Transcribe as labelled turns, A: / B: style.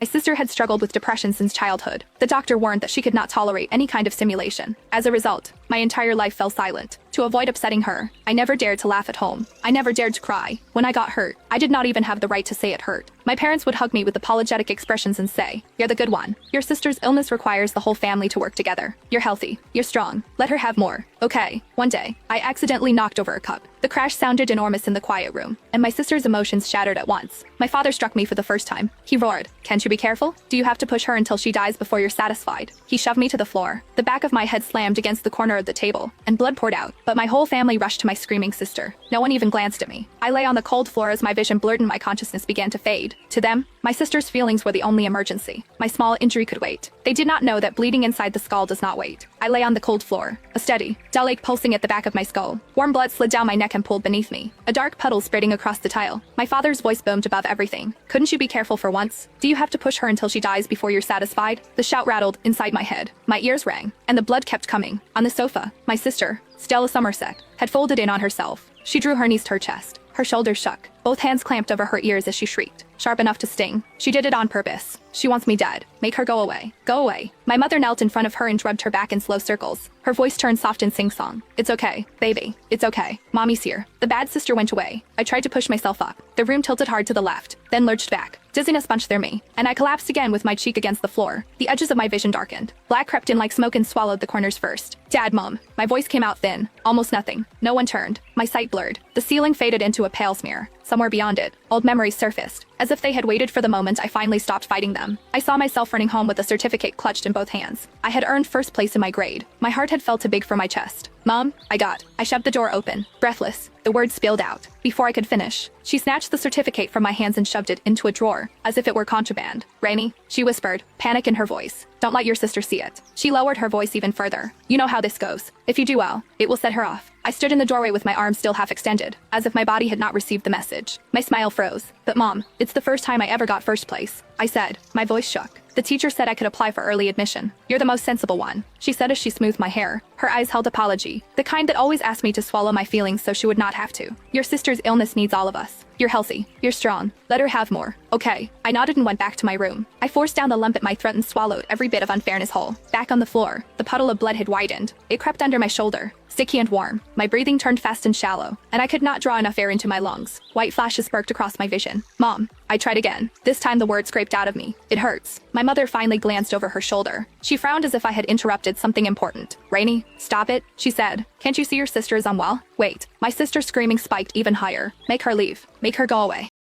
A: My sister had struggled with depression since childhood. The doctor warned that she could not tolerate any kind of stimulation. As a result, my entire life fell silent. To avoid upsetting her, I never dared to laugh at home. I never dared to cry. When I got hurt, I did not even have the right to say it hurt. My parents would hug me with apologetic expressions and say, "You're the good one. Your sister's illness requires the whole family to work together. You're healthy. You're strong. Let her have more." Okay. One day, I accidentally knocked over a cup. The crash sounded enormous in the quiet room, and my sister's emotions shattered at once. My father struck me for the first time. He roared, "Can't you be careful? Do you have to push her until she dies before you're satisfied?" He shoved me to the floor. The back of my head slammed against the corner of the table, and blood poured out. But my whole family rushed to my screaming sister. No one even glanced at me. I lay on the cold floor as my vision blurred and my consciousness began to fade. To them, my sister's feelings were the only emergency. My small injury could wait. They did not know that bleeding inside the skull does not wait. I lay on the cold floor, a steady, dull ache pulsing at the back of my skull. Warm blood slid down my neck and pooled beneath me, a dark puddle spreading across the tile. My father's voice boomed above everything. "Couldn't you be careful for once? Do you have to push her until she dies before you're satisfied?" The shout rattled inside my head. My ears rang, and the blood kept coming. On the sofa, my sister, Stella Somerset, had folded in on herself. She drew her knees to her chest. Her shoulders shook. Both hands clamped over her ears as she shrieked, sharp enough to sting. She did it on purpose. "She wants me dead. Make her go away. Go away." My mother knelt in front of her and rubbed her back in slow circles. Her voice turned soft in sing-song. "It's okay, baby. It's okay. Mommy's here." The bad sister went away. I tried to push myself up. The room tilted hard to the left, then lurched back. Dizziness punched through me, and I collapsed again with my cheek against the floor. The edges of my vision darkened. Black crept in like smoke and swallowed the corners first. "Dad, Mom." My voice came out thin, almost nothing. No one turned. My sight blurred. The ceiling faded into a pale smear. Somewhere beyond it, old memories surfaced, as if they had waited for the moment I finally stopped fighting them. I saw myself running home with a certificate clutched in both hands. I had earned first place in my grade. My heart had felt too big for my chest. "Mom," I shoved the door open. Breathless, the words spilled out. Before I could finish, she snatched the certificate from my hands and shoved it into a drawer, as if it were contraband. "Rainy," she whispered, panic in her voice. "Don't let your sister see it." She lowered her voice even further. "You know how this goes. If you do well, it will set her off." I stood in the doorway with my arms still half extended, as if my body had not received the message. My smile froze. "But Mom, it's the first time I ever got first place," I said. My voice shook. "The teacher said I could apply for early admission. You're the most sensible one," she said as she smoothed my hair. Her eyes held apology, the kind that always asked me to swallow my feelings so she would not have to. "Your sister's illness needs all of us. You're healthy. You're strong. Let her have more." "Okay." I nodded and went back to my room. I forced down the lump at my throat and swallowed every bit of unfairness whole. Back on the floor, the puddle of blood had widened. It crept under my shoulder, sticky and warm. My breathing turned fast and shallow, and I could not draw enough air into my lungs. White flashes sparked across my vision. "Mom." I tried again. This time the word scraped out of me. "It hurts." My mother finally glanced over her shoulder. She frowned as if I had interrupted something important. "Rainy, stop it," she said. "Can't you see your sister is unwell?" "Wait." My sister's screaming spiked even higher. "Make her leave. Make her go away."